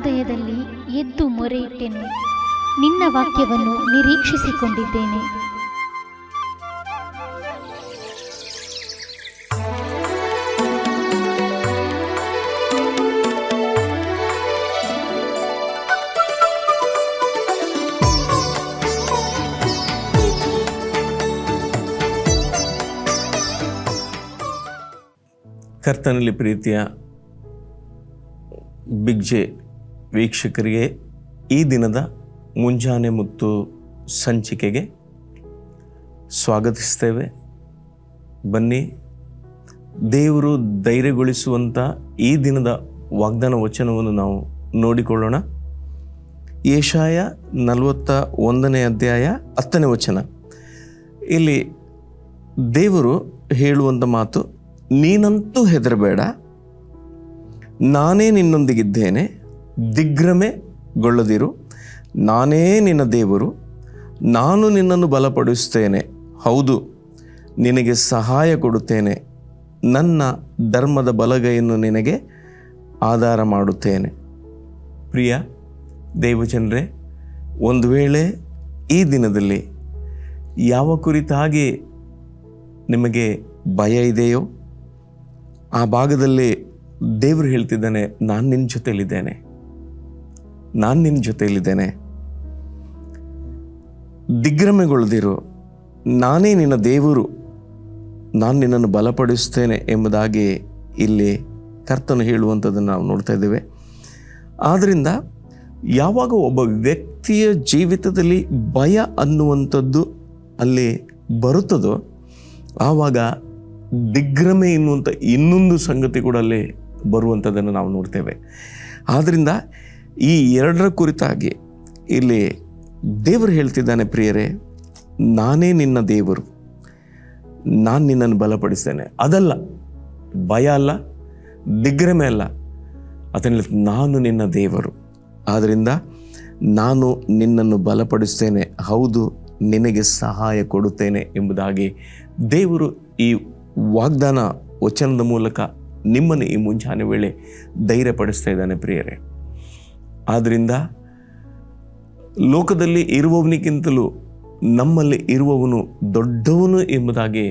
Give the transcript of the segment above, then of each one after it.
ಅರುಣೋದಯದಲ್ಲಿ ಎದ್ದು ಮೊರೆ ಇಟ್ಟೆನು. ನಿನ್ನ ವಾಕ್ಯವನ್ನು ನಿರೀಕ್ಷಿಸಿಕೊಂಡಿದ್ದೇನೆ. ಕರ್ತನಲ್ಲಿ ಪ್ರೀತಿಯ ಬಿಗ್ ಜೆ ವೀಕ್ಷಕರಿಗೆ ಈ ದಿನದ ಮುಂಜಾನೆ ಮುತ್ತು ಸಂಚಿಕೆಗೆ ಸ್ವಾಗತಿಸ್ತೇವೆ. ಬನ್ನಿ, ದೇವರು ಧೈರ್ಯಗೊಳಿಸುವಂಥ ಈ ದಿನದ ವಾಗ್ದಾನ ವಚನವನ್ನು ನಾವು ನೋಡಿಕೊಳ್ಳೋಣ. ಯೆಶಾಯ 41ನೇ ಅಧ್ಯಾಯ 10ನೇ ವಚನ. ಇಲ್ಲಿ ದೇವರು ಹೇಳುವಂಥ ಮಾತು, ನೀನಂತೂ ಹೆದರಬೇಡ, ನಾನೇ ನಿನ್ನೊಂದಿಗಿದ್ದೇನೆ, ದಿಗ್ಭ್ರಮೆಗೊಳ್ಳದಿರು, ನಾನೇ ನಿನ್ನ ದೇವರು, ನಾನು ನಿನ್ನನ್ನು ಬಲಪಡಿಸುತ್ತೇನೆ, ಹೌದು ನಿನಗೆ ಸಹಾಯ ಕೊಡುತ್ತೇನೆ, ನನ್ನ ಧರ್ಮದ ಬಲಗೈಯನ್ನು ನಿನಗೆ ಆಧಾರ ಮಾಡುತ್ತೇನೆ. ಪ್ರಿಯ ದೇವಜನರೇ, ಒಂದು ವೇಳೆ ಈ ದಿನದಲ್ಲಿ ಯಾವ ಕುರಿತಾಗಿ ನಿಮಗೆ ಭಯ ಇದೆಯೋ ಆ ಭಾಗದಲ್ಲಿ ದೇವರು ಹೇಳ್ತಿದ್ದಾನೆ, ನಾನು ನಿನ್ನ ಜೊತೆಯಲ್ಲಿದ್ದೇನೆ, ನಾನು ನಿನ್ನ ಜೊತೆಯಲ್ಲಿದ್ದೇನೆ, ದಿಗ್ಭ್ರಮೆಗೊಳ್ಳದಿರು, ನಾನೇ ನಿನ್ನ ದೇವರು, ನಾನು ನಿನ್ನನ್ನು ಬಲಪಡಿಸ್ತೇನೆ ಎಂಬುದಾಗಿ ಇಲ್ಲಿ ಕರ್ತನು ಹೇಳುವಂಥದ್ದನ್ನು ನಾವು ನೋಡ್ತಾ ಇದ್ದೇವೆ. ಆದ್ದರಿಂದ ಯಾವಾಗ ಒಬ್ಬ ವ್ಯಕ್ತಿಯ ಜೀವಿತದಲ್ಲಿ ಭಯ ಅನ್ನುವಂಥದ್ದು ಅಲ್ಲಿ ಬರುತ್ತದೋ ಆವಾಗ ದಿಗ್ಭ್ರಮೆ ಎನ್ನುವಂಥ ಇನ್ನೊಂದು ಸಂಗತಿ ಕೂಡ ಅಲ್ಲಿ ಬರುವಂಥದ್ದನ್ನು ನಾವು ನೋಡ್ತೇವೆ. ಆದ್ದರಿಂದ ಈ ಎರಡರ ಕುರಿತಾಗಿ ಇಲ್ಲಿ ದೇವರು ಹೇಳ್ತಿದ್ದಾನೆ, ಪ್ರಿಯರೇ, ನಾನೇ ನಿನ್ನ ದೇವರು, ನಾನು ನಿನ್ನನ್ನು ಬಲಪಡಿಸ್ತೇನೆ. ಅದಲ್ಲ, ಭಯ ಅಲ್ಲ, ದಿಗ್ಭ್ರಮೆ ಅಲ್ಲ, ಅದನ್ನಲ್ಲಿ ನಾನು ನಿನ್ನ ದೇವರು, ಆದ್ದರಿಂದ ನಾನು ನಿನ್ನನ್ನು ಬಲಪಡಿಸ್ತೇನೆ, ಹೌದು ನಿನಗೆ ಸಹಾಯ ಕೊಡುತ್ತೇನೆ ಎಂಬುದಾಗಿ ದೇವರು ಈ ವಾಗ್ದಾನ ವಚನದ ಮೂಲಕ ನಿಮ್ಮನ್ನು ಈ ಮುಂಜಾನೆ ವೇಳೆ ಧೈರ್ಯಪಡಿಸ್ತಾ ಇದ್ದಾನೆ. ಪ್ರಿಯರೇ, ಆದ್ದರಿಂದ ಲೋಕದಲ್ಲಿ ಇರುವವನಿಗಿಂತಲೂ ನಮ್ಮಲ್ಲಿ ಇರುವವನು ದೊಡ್ಡವನು ಎಂಬುದಾಗಿ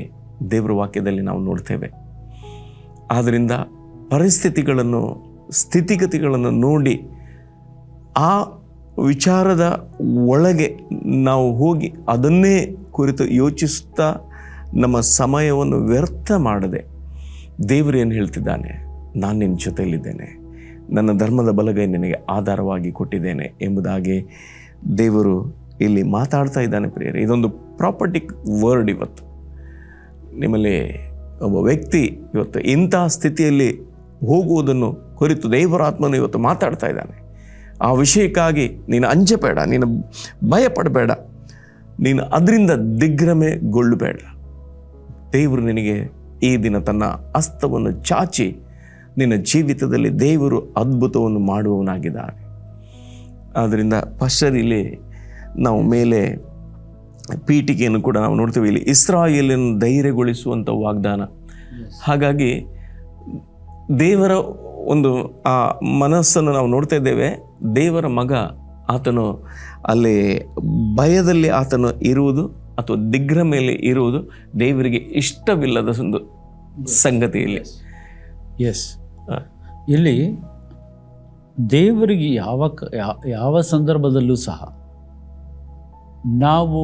ದೇವರ ವಾಕ್ಯದಲ್ಲಿ ನಾವು ನೋಡ್ತೇವೆ. ಆದ್ದರಿಂದ ಪರಿಸ್ಥಿತಿಗಳನ್ನು, ಸ್ಥಿತಿಗತಿಗಳನ್ನು ನೋಡಿ ಆ ವಿಚಾರದ ಒಳಗೆ ನಾವು ಹೋಗಿ ಅದನ್ನೇ ಕುರಿತು ಯೋಚಿಸುತ್ತಾ ನಮ್ಮ ಸಮಯವನ್ನು ವ್ಯರ್ಥ ಮಾಡದೆ ದೇವರು ಏನು ಹೇಳ್ತಿದ್ದಾನೆ, ನಾನು ನಿನ್ನ ಜೊತೆಯಲ್ಲಿದ್ದೇನೆ, ನನ್ನ ಧರ್ಮದ ಬಲಗೈ ನಿನಗೆ ಆಧಾರವಾಗಿ ಕೊಟ್ಟಿದ್ದೇನೆ ಎಂಬುದಾಗಿ ದೇವರು ಇಲ್ಲಿ ಮಾತಾಡ್ತಾ ಇದ್ದಾನೆ. ಪ್ರಿಯರೇ, ಇದೊಂದು ಪ್ರಾಪರ್ಟಿಕ್ ವರ್ಡ್. ಇವತ್ತು ನಿಮ್ಮಲ್ಲಿ ಒಬ್ಬ ವ್ಯಕ್ತಿ ಇವತ್ತು ಇಂತಹ ಸ್ಥಿತಿಯಲ್ಲಿ ಹೋಗುವುದನ್ನು ಕುರಿತು ದೇವರಾತ್ಮನು ಇವತ್ತು ಮಾತಾಡ್ತಾ ಇದ್ದಾನೆ. ಆ ವಿಷಯಕ್ಕಾಗಿ ನೀನು ಅಂಜಬೇಡ, ನೀನು ಭಯಪಡಬೇಡ, ನೀನು ಅದರಿಂದ ದಿಗ್ಭ್ರಮೆಗೊಳ್ಳಬೇಡ. ದೇವರು ನಿನಗೆ ಈ ದಿನ ತನ್ನ ಹಸ್ತವನ್ನು ಚಾಚಿ ನಿನ್ನ ಜೀವಿತದಲ್ಲಿ ದೇವರು ಅದ್ಭುತವನ್ನು ಮಾಡುವವನಾಗಿದ್ದಾನೆ. ಆದ್ದರಿಂದ ಪಶ್ಚರಿಲಿ ನಾವು ಮೇಲೆ ಪೀಠಿಕೆಯನ್ನು ಕೂಡ ನಾವು ನೋಡ್ತೀವಿ. ಇಲ್ಲಿ ಇಸ್ರಾಯೇಲನ್ನು ಧೈರ್ಯಗೊಳಿಸುವಂಥ ವಾಗ್ದಾನ. ಹಾಗಾಗಿ ದೇವರ ಒಂದು ಆ ಮನಸ್ಸನ್ನು ನಾವು ನೋಡ್ತಾ ಇದ್ದೇವೆ. ದೇವರ ಮಗ ಆತನು ಅಲ್ಲಿ ಭಯದಲ್ಲಿ ಆತನು ಇರುವುದು ಅಥವಾ ದಿಗ್ಭ್ರಮೆಯಲ್ಲಿ ಇರುವುದು ದೇವರಿಗೆ ಇಷ್ಟವಿಲ್ಲದ ಒಂದು ಸಂಗತಿಯಲ್ಲಿ. ಎಸ್, ಇಲ್ಲಿ ದೇವರಿಗೆ ಯಾವ ಸಂದರ್ಭದಲ್ಲೂ ಸಹ ನಾವು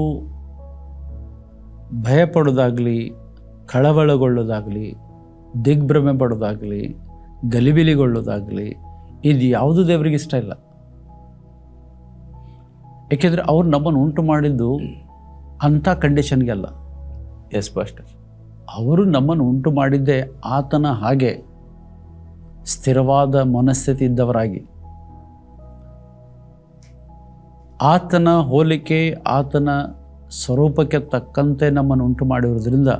ಭಯಪಡೋದಾಗಲಿ, ಕಳವಳಗೊಳ್ಳೋದಾಗಲಿ, ದಿಗ್ಭ್ರಮೆ ಪಡೋದಾಗಲಿ, ಗಲಿಬಿಲಿಗೊಳ್ಳೋದಾಗಲಿ, ಇದು ಯಾವುದು ದೇವರಿಗೆ ಇಷ್ಟ ಇಲ್ಲ. ಏಕೆಂದರೆ ಅವ್ರು ನಮ್ಮನ್ನು ಉಂಟು ಮಾಡಿದ್ದು ಅಂಥ ಕಂಡೀಷನ್ಗೆ ಅಲ್ಲ. ಎಸ್ ಪಾಸ್ಟರ್, ಅವರು ನಮ್ಮನ್ನು ಉಂಟು ಮಾಡಿದ್ದೇ ಆತನ ಹಾಗೆ ಸ್ಥಿರವಾದ ಮನಸ್ಥಿತಿ ಇದ್ದವರಾಗಿ, ಆತನ ಹೋಲಿಕೆ, ಆತನ ಸ್ವರೂಪಕ್ಕೆ ತಕ್ಕಂತೆ ನಮ್ಮನ್ನು ಉಂಟು ಮಾಡಿರೋದ್ರಿಂದ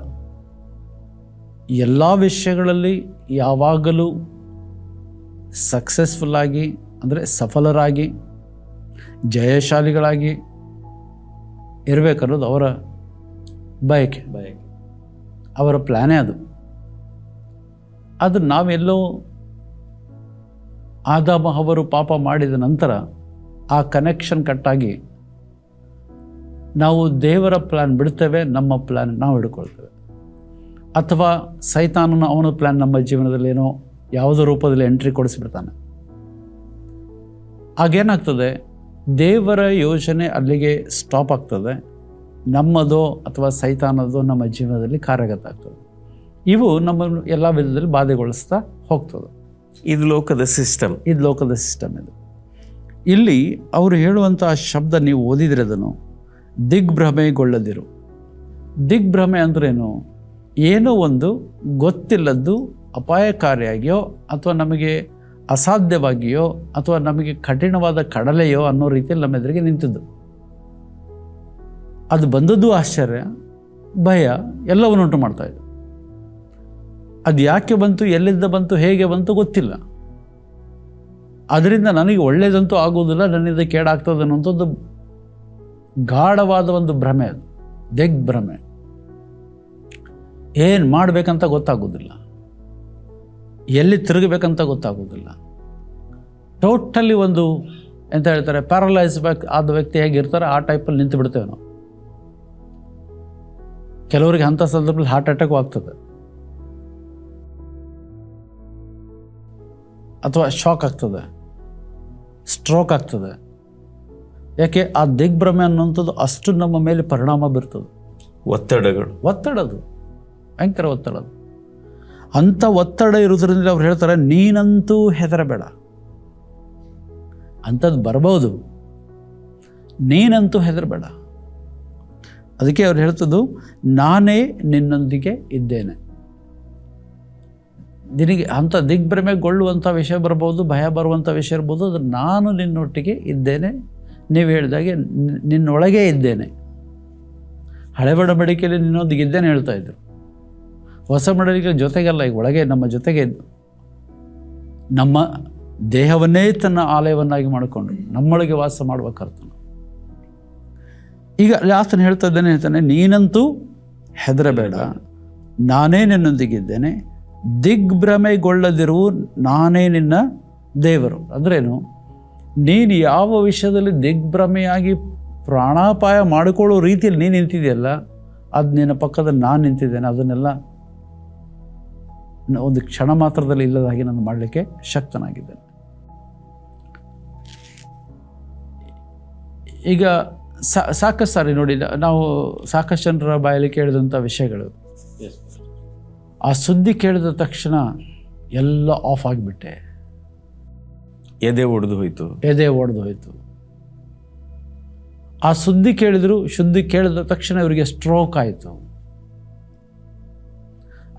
ಎಲ್ಲ ವಿಷಯಗಳಲ್ಲಿ ಯಾವಾಗಲೂ ಸಕ್ಸಸ್ಫುಲ್ಲಾಗಿ, ಅಂದರೆ ಸಫಲರಾಗಿ, ಜಯಶಾಲಿಗಳಾಗಿ ಇರಬೇಕನ್ನೋದು ಅವರ ಬಯಕೆ, ಅವರ ಪ್ಲ್ಯಾನೇ ಅದು. ಆದರೆ ನಾವೆಲ್ಲೋ ಆದಾಮ ಅವರು ಪಾಪ ಮಾಡಿದ ನಂತರ ಆ ಕನೆಕ್ಷನ್ ಕಟ್ಟಾಗಿ ನಾವು ದೇವರ ಪ್ಲ್ಯಾನ್ ಬಿಡ್ತೇವೆ, ನಮ್ಮ ಪ್ಲ್ಯಾನ್ ನಾವು ಹಿಡ್ಕೊಳ್ತೇವೆ. ಅಥವಾ ಸೈತಾನನ ಅವನ ಪ್ಲ್ಯಾನ್ ನಮ್ಮ ಜೀವನದಲ್ಲಿ ಏನೋ ಯಾವುದೋ ರೂಪದಲ್ಲಿ ಎಂಟ್ರಿ ಕೊಡಿಸ್ಬಿಡ್ತಾನೆ. ಆಗೇನಾಗ್ತದೆ, ದೇವರ ಯೋಜನೆ ಅಲ್ಲಿಗೆ ಸ್ಟಾಪ್ ಆಗ್ತದೆ. ನಮ್ಮದೋ ಅಥವಾ ಸೈತಾನದೋ ನಮ್ಮ ಜೀವನದಲ್ಲಿ ಕಾರ್ಯಗತ ಆಗ್ತದೆ. ಇವು ನಮ್ಮನ್ನು ಎಲ್ಲ ವಿಧದಲ್ಲಿ ಬಾಧೆಗೊಳಿಸ್ತಾ ಹೋಗ್ತದೆ. ಇದು ಲೋಕದ ಸಿಸ್ಟಮ್. ಇದು ಲೋಕದ ಸಿಸ್ಟಮ್. ಇದು ಇಲ್ಲಿ ಅವರು ಹೇಳುವಂಥ ಶಬ್ದ ನೀವು ಓದಿದ್ರೆ ಅದನ್ನು ದಿಗ್ಭ್ರಮೆಗೊಳ್ಳದಿರು. ದಿಗ್ಭ್ರಮೆ ಅಂದ್ರೇನು? ಏನೋ ಒಂದು ಗೊತ್ತಿಲ್ಲದ್ದು ಅಪಾಯಕಾರಿಯಾಗಿಯೋ ಅಥವಾ ನಮಗೆ ಅಸಾಧ್ಯವಾಗಿಯೋ ಅಥವಾ ನಮಗೆ ಕಠಿಣವಾದ ಕಡಲೆಯೋ ಅನ್ನೋ ರೀತಿಯಲ್ಲಿ ನಮ್ಮ ಎದುರಿಗೆ ನಿಂತಿದ್ದು. ಅದು ಬಂದದ್ದು ಆಶ್ಚರ್ಯ, ಭಯ ಎಲ್ಲವನ್ನುಂಟು ಮಾಡ್ತಾಯಿದ್ದು. ಅದು ಯಾಕೆ ಬಂತು, ಎಲ್ಲಿಂದ ಬಂತು, ಹೇಗೆ ಬಂತು ಗೊತ್ತಿಲ್ಲ. ಅದರಿಂದ ನನಗೆ ಒಳ್ಳೆಯದಂತೂ ಆಗೋದಿಲ್ಲ, ನನ್ನಿಂದ ಕೇಡಾಗ್ತದೆ ಅನ್ನೋಂಥದ್ದು ಗಾಢವಾದ ಒಂದು ಭ್ರಮೆ. ಅದು ದಿಗ್ಭ್ರಮೆ. ಏನು ಮಾಡಬೇಕಂತ ಗೊತ್ತಾಗೋದಿಲ್ಲ, ಎಲ್ಲಿ ತಿರುಗಬೇಕಂತ ಗೊತ್ತಾಗೋದಿಲ್ಲ. ಟೋಟಲಿ ಒಂದು ಎಂತ ಹೇಳ್ತಾರೆ, ಪ್ಯಾರಲೈಸ್ ಆದ ವ್ಯಕ್ತಿ ಹೇಗಿರ್ತಾರೆ ಆ ಟೈಪಲ್ಲಿ ನಿಂತು ಬಿಡ್ತೇವೆ ನಾವು. ಕೆಲವರಿಗೆ ಅಂಥ ಸಂದರ್ಭದಲ್ಲಿ ಹಾರ್ಟ್ ಅಟ್ಯಾಕು ಆಗ್ತದೆ ಅಥವಾ ಶಾಕ್ ಆಗ್ತದೆ, ಸ್ಟ್ರೋಕ್ ಆಗ್ತದೆ. ಯಾಕೆ? ಆ ದಿಗ್ಭ್ರಮೆ ಅನ್ನುವಂಥದ್ದು ಅಷ್ಟು ನಮ್ಮ ಮೇಲೆ ಪರಿಣಾಮ ಬೀರ್ತದೆ. ಒತ್ತಡದು ಭಯಂಕರ ಒತ್ತಡ. ಅಂಥ ಒತ್ತಡ ಇರೋದ್ರಿಂದ ಅವ್ರು ಹೇಳ್ತಾರೆ, ನೀನಂತೂ ಹೆದರಬೇಡ. ಅಂಥದ್ದು ಬರ್ಬೋದು, ನೀನಂತೂ ಹೆದರಬೇಡ. ಅದಕ್ಕೆ ಅವ್ರು ಹೇಳ್ತದ್ದು, ನಾನೇ ನಿನ್ನೊಂದಿಗೆ ಇದ್ದೇನೆ. ನಿನಗೆ ಅಂಥ ದಿಗ್ಭ್ರಮೆಗೊಳ್ಳುವಂಥ ವಿಷಯ ಬರ್ಬೋದು, ಭಯ ಬರುವಂಥ ವಿಷಯ ಇರ್ಬೋದು. ಅದು ನಾನು ನಿನ್ನೊಟ್ಟಿಗೆ ಇದ್ದೇನೆ. ನೀವು ಹೇಳಿದಾಗೆ ನಿನ್ನೊಳಗೆ ಇದ್ದೇನೆ. ಹಳೆ ಒಡಂಬಡಿಕೆಯಲ್ಲಿ ನಿನ್ನೊಂದಿಗೆ ಇದ್ದೇನೆ ಹೇಳ್ತಾ ಇದ್ರು. ಹೊಸ ಒಡಂಬಡಿಕೆ ಜೊತೆಗಲ್ಲ, ಈಗ ಒಳಗೆ ನಮ್ಮ ಜೊತೆಗೆ ಇದ್ದು ನಮ್ಮ ದೇಹವನ್ನೇ ತನ್ನ ಆಲಯವನ್ನಾಗಿ ಮಾಡಿಕೊಂಡು ನಮ್ಮೊಳಗೆ ವಾಸ ಮಾಡುವ ಕರ್ತನು. ಈಗ ಆತನು ಹೇಳ್ತಾನೆ, ನೀನಂತೂ ಹೆದರಬೇಡ, ನಾನೇ ನಿನ್ನೊಂದಿಗಿದ್ದೇನೆ, ದಿಗ್ಭ್ರಮೆಗೊಳ್ಳದಿರು, ನಾನೇ ನಿನ್ನ ದೇವರು. ಅಂದ್ರೇನು? ನೀನು ಯಾವ ವಿಷಯದಲ್ಲಿ ದಿಗ್ಭ್ರಮೆಯಾಗಿ ಪ್ರಾಣಾಪಾಯ ಮಾಡಿಕೊಳ್ಳೋ ರೀತಿಯಲ್ಲಿ ನೀನು ನಿಂತಿದೆಯಲ್ಲ, ಅದು ನಿನ್ನ ಪಕ್ಕದಲ್ಲಿ ನಾನು ನಿಂತಿದ್ದೇನೆ. ಅದನ್ನೆಲ್ಲ ಒಂದು ಕ್ಷಣ ಮಾತ್ರದಲ್ಲಿ ಇಲ್ಲದ ಹಾಗೆ ನಾನು ಮಾಡಲಿಕ್ಕೆ ಶಕ್ತನಾಗಿದ್ದೇನೆ. ಈಗ ಸಾಕಷ್ಟು ಸಾರಿ ನೋಡಿ, ನಾವು ಸಾಕಷ್ಟು ಜನರ ಬಾಯಲ್ಲಿ ಕೇಳಿದಂಥ ವಿಷಯಗಳು, ಆ ಸುದ್ದಿ ಕೇಳಿದ ತಕ್ಷಣ ಎಲ್ಲ ಆಫ್ ಆಗಿಬಿಟ್ಟೆ, ಎದೆ ಒಡೆದು ಹೋಯಿತು. ಆ ಸುದ್ದಿ ಕೇಳಿದ ತಕ್ಷಣ ಇವರಿಗೆ ಸ್ಟ್ರೋಕ್ ಆಯಿತು.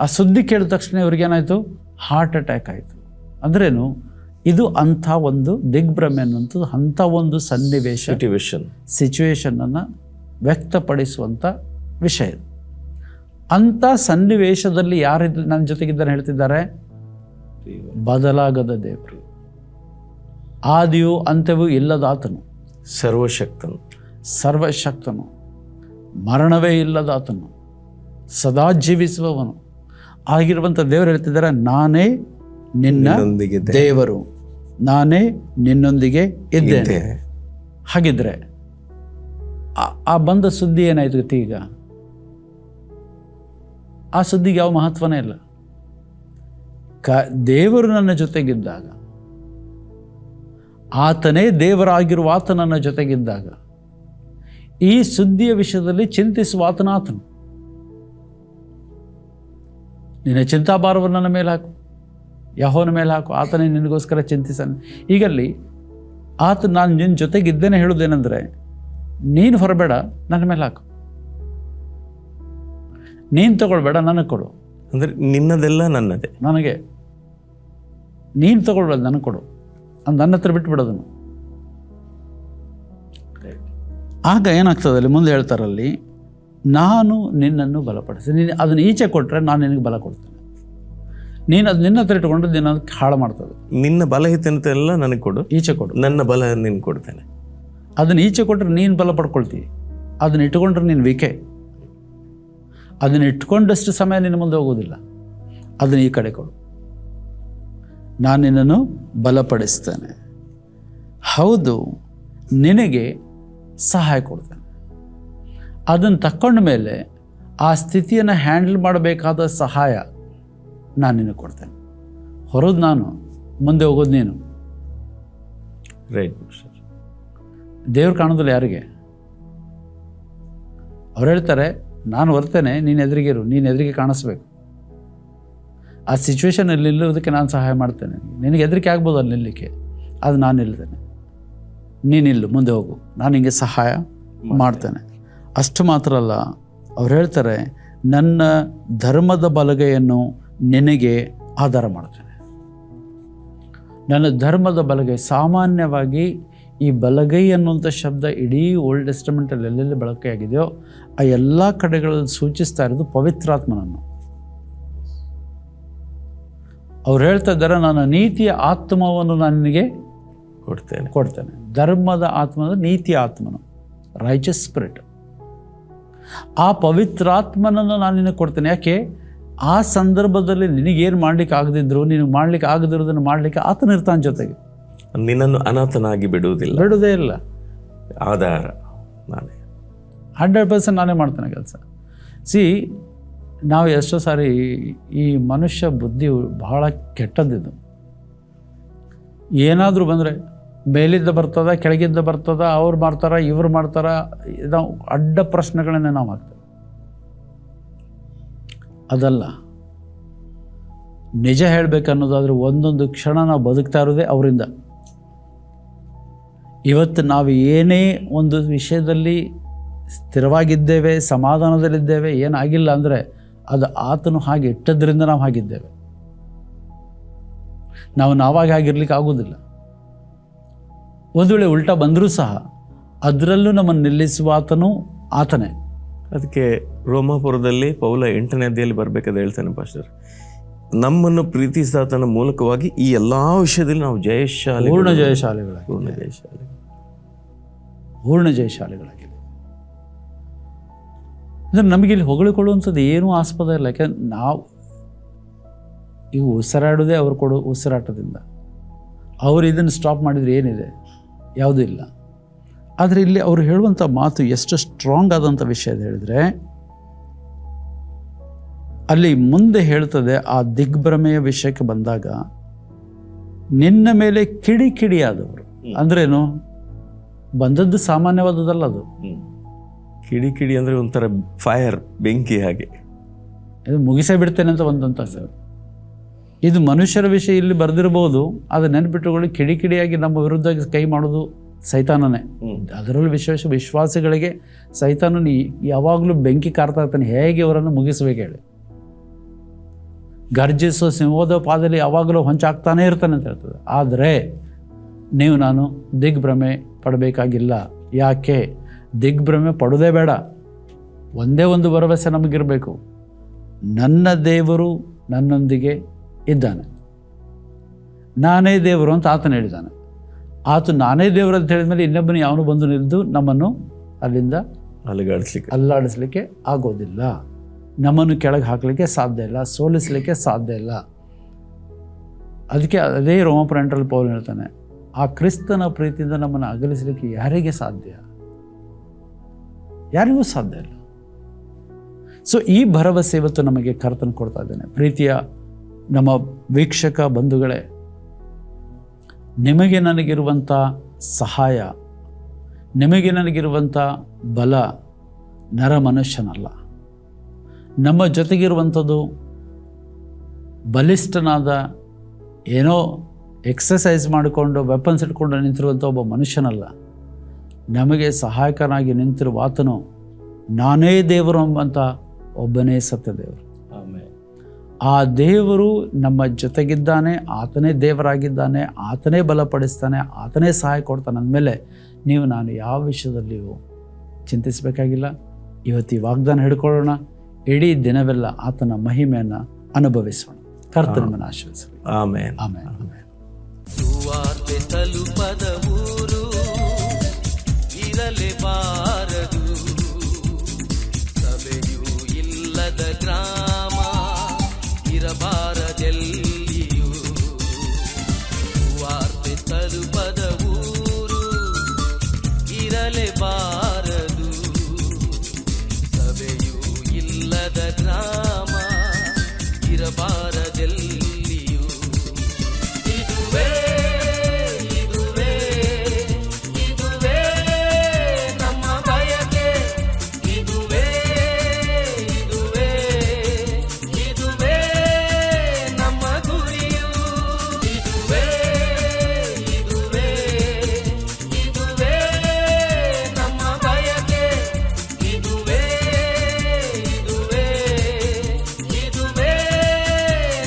ಆ ಸುದ್ದಿ ಕೇಳಿದ ತಕ್ಷಣ ಇವ್ರಿಗೇನಾಯಿತು? ಹಾರ್ಟ್ ಅಟ್ಯಾಕ್ ಆಯಿತು. ಅಂದ್ರೇನು? ಇದು ಅಂಥ ಒಂದು ದಿಗ್ಭ್ರಮೆ ಅನ್ನುವಂಥದ್ದು ಅಂಥ ಒಂದು ಸಿಚುವೇಶನನ್ನು ವ್ಯಕ್ತಪಡಿಸುವಂಥ ವಿಷಯ. ಅಂಥ ಸನ್ನಿವೇಶದಲ್ಲಿ ಯಾರಿದ್ದು ನನ್ನ ಜೊತೆಗಿದ್ದಾನೆ ಹೇಳ್ತಿದ್ದಾರೆ? ಬದಲಾಗದ ದೇವರು, ಆದಿಯೂ ಅಂತ್ಯವೂ ಇಲ್ಲದ ಆತನು, ಸರ್ವಶಕ್ತನು, ಮರಣವೇ ಇಲ್ಲದ ಆತನು, ಸದಾ ಜೀವಿಸುವವನು ಆಗಿರುವಂಥ ದೇವರು ಹೇಳ್ತಿದ್ದಾರೆ, ನಾನೇ ನಿನ್ನ ದೇವರು, ನಾನೇ ನಿನ್ನೊಂದಿಗೆ ಇದ್ದೇನೆ. ಹಾಗಿದ್ರೆ ಆ ಬಂದ ಸುದ್ದಿ ಏನಾಯ್ತು ಗೊತ್ತಿ? ಈಗ ಆ ಸುದ್ದಿಗೆ ಯಾವ ಮಹತ್ವನೇ ಇಲ್ಲ. ದೇವರು ನನ್ನ ಜೊತೆಗಿದ್ದಾಗ, ಆತನೇ ದೇವರಾಗಿರುವ ಆತ ನನ್ನ ಜೊತೆಗಿದ್ದಾಗ, ಈ ಸುದ್ದಿಯ ವಿಷಯದಲ್ಲಿ ಚಿಂತಿಸುವ ಆತನು. ನಿನ್ನ ಚಿಂತಾಭಾರವನ್ನು ನನ್ನ ಮೇಲೆ ಹಾಕು, ಯೆಹೋವನ ಮೇಲೆ ಹಾಕು, ಆತನೇ ನಿನಗೋಸ್ಕರ ಚಿಂತಿಸಾನೆ. ಈಗಲ್ಲಿ ಆತ ನಾನು ನಿನ್ನ ಜೊತೆಗಿದ್ದೇನೆ ಹೇಳೋದೇನೆಂದರೆ, ನೀನು ಹೊರಬೇಡ, ನನ್ನ ಮೇಲೆ ಹಾಕು. ನೀನು ತಗೊಳ್ಬೇಡ, ನನಗೆ ಕೊಡು. ಅಂದರೆ ನಿನ್ನದೆಲ್ಲ ನನ್ನದೇ, ನನಗೆ. ನೀನು ತಗೊಳ್ಬೇಡ, ನನಗೆ ಕೊಡು. ನನ್ನ ಹತ್ರ ಬಿಟ್ಟುಬಿಡೋದನ್ನು. ಆಗ ಏನಾಗ್ತದಲ್ಲಿ ಮುಂದೆ ಹೇಳ್ತಾರಲ್ಲಿ, ನಾನು ನಿನ್ನನ್ನು ಬಲಪಡಿಸಿ. ನೀನು ಅದನ್ನು ಈಚೆ ಕೊಟ್ಟರೆ ನಾನು ನಿನಗೆ ಬಲ ಕೊಡ್ತೇನೆ. ನೀನು ಅದು ನಿನ್ನ ಹತ್ರ ಇಟ್ಕೊಂಡ್ರೆ ನೀನು ಅದಕ್ಕೆ ಹಾಳು ಮಾಡ್ತದೆ. ನಿನ್ನ ಬಲಹೀನತೆ ಎಲ್ಲ ನನಗೆ ಕೊಡು, ಈಚೆ ಕೊಡು, ನನ್ನ ಬಲ ನೀನು ಕೊಡ್ತೇನೆ. ಅದನ್ನು ಈಚೆ ಕೊಟ್ಟರೆ ನೀನು ಬಲ ಪಡ್ಕೊಳ್ತೀವಿ, ಅದನ್ನು ಇಟ್ಕೊಂಡ್ರೆ ನೀನು ವಿಕೆ. ಅದನ್ನು ಇಟ್ಕೊಂಡಷ್ಟು ಸಮಯ ನಿನ್ನ ಮುಂದೆ ಹೋಗೋದಿಲ್ಲ. ಅದನ್ನು ಈ ಕಡೆ ಕೊಡು. ನಾನು ನಿನ್ನನ್ನು ಬಲಪಡಿಸ್ತೇನೆ. ಹೌದು, ನಿನಗೆ ಸಹಾಯ ಕೊಡ್ತೇನೆ. ಅದನ್ನು ತಕ್ಕೊಂಡ ಮೇಲೆ ಆ ಸ್ಥಿತಿಯನ್ನು ಹ್ಯಾಂಡಲ್ ಮಾಡಬೇಕಾದ ಸಹಾಯ ನಾನು ನಿನಗೆ ಕೊಡ್ತೇನೆ. ಹೊರದು ನಾನು, ಮುಂದೆ ಹೋಗೋದು ನೀನು. ರೈಟ್. ದೇವ್ರು ಕಾಣೋದಿಲ್ಲ ಯಾರಿಗೆ? ಅವ್ರು ಹೇಳ್ತಾರೆ, ನಾನು ಬರ್ತೇನೆ, ನೀನು ಎದುರಿಗಿರು, ನೀನು ಎದುರಿಗೆ ಕಾಣಿಸ್ಬೇಕು. ಆ ಸಿಚುವೇಶನಲ್ಲಿ ನಿಲ್ಲೋದಕ್ಕೆ ನಾನು ಸಹಾಯ ಮಾಡ್ತೇನೆ. ನಿನಗೆ ಹೆದರಿಕೆ ಆಗ್ಬೋದು ಅಲ್ಲಿ ನಿಲ್ಲಕ್ಕೆ, ಅದು ನಾನು ನಿಲ್ತೇನೆ. ನೀನಿಲ್ಲು, ಮುಂದೆ ಹೋಗು, ನಾನು ನಿನಗೆ ಸಹಾಯ ಮಾಡ್ತೇನೆ. ಅಷ್ಟು ಮಾತ್ರ ಅಲ್ಲ, ಅವ್ರು ಹೇಳ್ತಾರೆ, ನನ್ನ ಧರ್ಮದ ಬಲಗೈಯನ್ನು ನಿನಗೆ ಆಧಾರ ಮಾಡ್ತೇನೆ. ನನ್ನ ಧರ್ಮದ ಬಲಗೈ, ಸಾಮಾನ್ಯವಾಗಿ ಈ ಬಲಗೈ ಅನ್ನುವಂಥ ಶಬ್ದ ಇಡೀ ಓಲ್ಡ್ ಟೆಸ್ಟಮೆಂಟಲ್ಲಿ ಎಲ್ಲೆಲ್ಲಿ ಬಳಕೆಯಾಗಿದೆಯೋ ಆ ಎಲ್ಲ ಕಡೆಗಳಲ್ಲಿ ಸೂಚಿಸ್ತಾ ಇರೋದು ಪವಿತ್ರಾತ್ಮನನ್ನು. ಅವ್ರು ಹೇಳ್ತಾ ಇದ್ದಾರೆ, ನನ್ನ ನೀತಿಯ ಆತ್ಮವನ್ನು ನಾನು ನಿನಗೆ ಕೊಡ್ತೇನೆ. ಧರ್ಮದ ಆತ್ಮನ, ನೀತಿಯ ಆತ್ಮನು, ರೈಚಸ್ ಸ್ಪಿರಿಟ್. ಆ ಪವಿತ್ರಾತ್ಮನನ್ನು ನಾನು ನಿನಗೆ ಕೊಡ್ತೇನೆ. ಯಾಕೆ? ಆ ಸಂದರ್ಭದಲ್ಲಿ ನಿನಗೇನು ಮಾಡ್ಲಿಕ್ಕೆ ಆಗದಿದ್ರು, ನಿನಗೆ ಮಾಡ್ಲಿಕ್ಕೆ ಆಗದಿರೋದನ್ನು ಮಾಡಲಿಕ್ಕೆ ಆತನ ಇರ್ತಾನೆ ಜೊತೆಗೆ. ನಿನ್ನನ್ನು ಅನಾಥನಾಗಿ ಬಿಡುವುದೇ ಇಲ್ಲ. ಆಧಾರ ನಾನೇ, 100% ನಾನೇ ಮಾಡ್ತೇನೆ ಕೆಲಸ. ನಾವು ಎಷ್ಟೋ ಸಾರಿ ಈ ಮನುಷ್ಯ ಬುದ್ಧಿ ಬಹಳ ಕೆಟ್ಟದ್ದಿದ್ದು. ಏನಾದರೂ ಬಂದರೆ ಮೇಲಿದ್ದ ಬರ್ತದ, ಕೆಳಗಿದ್ದ ಬರ್ತದ, ಅವ್ರು ಮಾಡ್ತಾರ, ಇವ್ರು ಮಾಡ್ತಾರ, ನಾವು ಅಡ್ಡ ಪ್ರಶ್ನೆಗಳನ್ನೇ ನಾವು ಹಾಕ್ತೇವೆ. ಅದಲ್ಲ, ನಿಜ ಹೇಳಬೇಕನ್ನೋದಾದ್ರೆ ಒಂದೊಂದು ಕ್ಷಣ ನಾವು ಬದುಕ್ತಾ ಇರೋದೇ ಅವರಿಂದ. ಇವತ್ತು ನಾವು ಏನೇ ಒಂದು ವಿಷಯದಲ್ಲಿ ಸ್ಥಿರವಾಗಿದ್ದೇವೆ, ಸಮಾಧಾನದಲ್ಲಿದ್ದೇವೆ, ಏನಾಗಿಲ್ಲ ಅಂದರೆ ಅದು ಆತನು ಹಾಗೆ ಇಟ್ಟದ್ರಿಂದ ನಾವು ಹಾಗಿದ್ದೇವೆ. ನಾವಾಗ ಹಾಗಿರ್ಲಿಕ್ಕೆ ಆಗೋದಿಲ್ಲ. ಒಂದು ವೇಳೆ ಉಲ್ಟಾ ಬಂದರೂ ಸಹ ಅದರಲ್ಲೂ ನಮ್ಮನ್ನು ನಿಲ್ಲಿಸುವ ಆತನು ಆತನೇ. ಅದಕ್ಕೆ ರೋಮಾಪುರದಲ್ಲಿ ಪೌಲ 8ನೇ ಅಧ್ಯಾಯದಲ್ಲಿ ಬರಬೇಕಾದ್ರೆ ಹೇಳ್ತಾನೆ ಪಾಸ್ಟರ್, ನಮ್ಮನ್ನು ಪ್ರೀತಿಸಿದಾತನ ಮೂಲಕವಾಗಿ ಈ ಎಲ್ಲ ವಿಷಯದಲ್ಲಿ ನಾವು ಪೂರ್ಣ ಜಯಶಾಲಿಗಳಾಗಿದೆ. ಅಂದರೆ ನಮಗಿಲ್ಲಿ ಹೊಗಳಿಕೊಳ್ಳುವಂಥದ್ದು ಏನೂ ಆಸ್ಪದ ಇಲ್ಲ. ಯಾಕೆಂದ್ರೆ ನಾವು ಈಗ ಉಸಿರಾಡೋದೇ ಅವ್ರು ಕೊಡೋ ಉಸಿರಾಟದಿಂದ. ಅವರು ಇದನ್ನು ಸ್ಟಾಪ್ ಮಾಡಿದರೆ ಏನಿದೆ? ಯಾವುದೂ ಇಲ್ಲ. ಆದರೆ ಇಲ್ಲಿ ಅವರು ಹೇಳುವಂಥ ಮಾತು ಎಷ್ಟು ಸ್ಟ್ರಾಂಗ್ ಆದಂಥ ವಿಷಯ ಅಂತ ಹೇಳಿದರೆ, ಅಲ್ಲಿ ಮುಂದೆ ಹೇಳ್ತದೆ, ಆ ದಿಗ್ಭ್ರಮೆಯ ವಿಷಯಕ್ಕೆ ಬಂದಾಗ, ನಿನ್ನ ಮೇಲೆ ಕಿಡಿಯಾದವರು ಅಂದ್ರೇನು? ಬಂದದ್ದು ಸಾಮಾನ್ಯವಾದದ್ದಲ್ಲ. ಅದು ಕಿಡಿ ಅಂದರೆ ಒಂಥರ ಫೈರ್, ಬೆಂಕಿ ಹಾಗೆ. ಇದು ಮುಗಿಸೇ ಬಿಡ್ತೇನೆ ಅಂತ ಬಂದಂಥ ಸರ್. ಇದು ಮನುಷ್ಯರ ವಿಷಯ ಇಲ್ಲಿ ಬರೆದಿರ್ಬೋದು, ಅದು ನೆನಪಿಟ್ಟುಕೊಳ್ಳಿ, ಕಿಡಿಯಾಗಿ ನಮ್ಮ ವಿರುದ್ಧ ಕೈ ಮಾಡೋದು ಸೈತಾನನೇ. ಅದರಲ್ಲೂ ವಿಶ್ವಾಸಿಗಳಿಗೆ ಸೈತಾನನು ಯಾವಾಗಲೂ ಬೆಂಕಿ ಕಾರ್ತಾ ಇರ್ತಾನೆ. ಹೇಗೆ ಅವರನ್ನು ಮುಗಿಸ್ಬೇಕು ಹೇಳಿ? ಗರ್ಜಿಸೋ ಸಿಂಹದ ಪಾದದಲ್ಲಿ ಯಾವಾಗಲೂ ಹೊಂಚಾಗ್ತಾನೆ ಇರ್ತಾನೆ ಅಂತ ಹೇಳ್ತದೆ. ಆದರೆ ನಾನು ದಿಗ್ಭ್ರಮೆ ಪಡಬೇಕಾಗಿಲ್ಲ. ಯಾಕೆ? ದಿಗ್ಭ್ರಮೆ ಪಡೋದೇ ಬೇಡ. ಒಂದೇ ಒಂದು ಭರವಸೆ ನಮಗಿರಬೇಕು, ನನ್ನ ದೇವರು ನನ್ನೊಂದಿಗೆ ಇದ್ದಾನೆ, ನಾನೇ ದೇವರು ಅಂತ ಆತನು ಹೇಳಿದ್ದಾನೆ. ಆತ ನಾನೇ ದೇವರು ಅಂತ ಹೇಳಿದ ಮೇಲೆ ಇನ್ನೊಬ್ಬನು ಯಾವನು ಬಂದು ನಿಲ್ದು ನಮ್ಮನ್ನು ಅಲ್ಲಿಂದ ಅಲ್ಲಾಡಿಸ್ಲಿಕ್ಕೆ ಆಗೋದಿಲ್ಲ. ನಮ್ಮನ್ನು ಕೆಳಗೆ ಹಾಕಲಿಕ್ಕೆ ಸಾಧ್ಯ ಇಲ್ಲ, ಸೋಲಿಸಲಿಕ್ಕೆ ಸಾಧ್ಯ ಇಲ್ಲ. ಅದಕ್ಕೆ ಅದೇ ರೋಮಾಪುರ 8ರಲ್ಲಿ ಪೌಲ್ ಹೇಳ್ತಾನೆ, ಆ ಕ್ರಿಸ್ತನ ಪ್ರೀತಿಯಿಂದ ನಮ್ಮನ್ನು ಅಗಲಿಸಲಿಕ್ಕೆ ಯಾರಿಗೆ ಸಾಧ್ಯ? ಯಾರಿಗೂ ಸಾಧ್ಯ ಇಲ್ಲ. ಸೊ ಈ ಭರವಸೆ ಇವತ್ತು ನಮಗೆ ಕರ್ತನ ಕೊಡ್ತಾ ಇದ್ದೇನೆ. ಪ್ರೀತಿಯ ನಮ್ಮ ವೀಕ್ಷಕ ಬಂಧುಗಳೇ, ನಿಮಗೆ ನನಗಿರುವಂಥ ಸಹಾಯ, ನಿಮಗೆ ನನಗಿರುವಂಥ ಬಲ ನರ ಮನುಷ್ಯನಲ್ಲ. ನಮ್ಮ ಜೊತೆಗಿರುವಂಥದ್ದು ಬಲಿಷ್ಠನಾದ, ಏನೋ ಎಕ್ಸಸೈಸ್ ಮಾಡಿಕೊಂಡು ವೆಪನ್ಸ್ ಇಟ್ಕೊಂಡು ನಿಂತಿರುವಂಥ ಒಬ್ಬ ಮನುಷ್ಯನಲ್ಲ. ನಮಗೆ ಸಹಾಯಕನಾಗಿ ನಿಂತಿರುವ ಆತನು ನಾನೇ ದೇವರು ಎಂಬಂಥ ಒಬ್ಬನೇ ಸತ್ಯ ದೇವರು. ಆ ದೇವರು ನಮ್ಮ ಜೊತೆಗಿದ್ದಾನೆ, ಆತನೇ ದೇವರಾಗಿದ್ದಾನೆ, ಆತನೇ ಬಲಪಡಿಸ್ತಾನೆ, ಆತನೇ ಸಹಾಯ ಕೊಡ್ತಾನೆ. ಅಂದಮೇಲೆ ನಾನು ಯಾವ ವಿಷಯದಲ್ಲಿಯೂ ಚಿಂತಿಸಬೇಕಾಗಿಲ್ಲ. ಇವತ್ತು ಈ ವಾಗ್ದಾನ ಹಿಡ್ಕೊಳ್ಳೋಣ, ಇಡೀ ದಿನವೆಲ್ಲ ಆತನ ಮಹಿಮೆಯನ್ನು ಅನುಭವಿಸೋಣ. ಕರ್ತನನ್ನು ಆಶೀರ್ವದಿಸಲಿ. ಆಮೆನ್. ಆಮೆನ್. ಆಮೆನ್. ಸುವಾರ್ತೆ ತಲುಪದ ಊರು ಇರಲೇಬಾರದು, ಸಭೆಯೂ ಇಲ್ಲದ ಗ್ರಾಮ ಇರಬಾರದೆಲ್ಲಿಯೂ. ಗ್ರಾಮ ಇರಬಾರದೆಲ್ಲಿಯೂ. ಇದುವೇ ಇದುವೇ ಇದುವೇ ನಮ್ಮ ಬಯಕೆ, ಇದುವೇ ಇದುವೇ ಇದುವೇ ನಮ್ಮ ಗುರಿಯು. ಇದುವೇ ಇದುವೇ ಇದುವೇ ನಮ್ಮ ಬಯಕೆ, ಇದುವೇ ಇದುವೇ ಇದುವೇ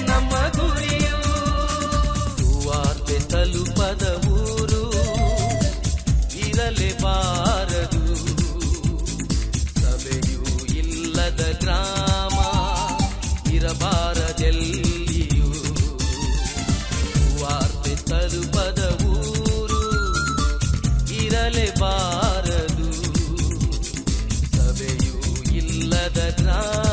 ನಮ್ಮ ಗುರಿಯು. ಸುವಾರ್ತೆ ತಲುಪದ ಊರು ಇರಲೇಬಾರದು, ಸಭೆಯೂ ಇಲ್ಲದ ಗ್ರಾಮ ಇರಬಾರದೆಲ್ಲಿಯೂ. ಸುವಾರ್ತೆ ತಲುಪದ ಊರು ಇರಲೇಬಾರದು, ಸಭೆಯೂ ಇಲ್ಲದ ಗ್ರಾಮ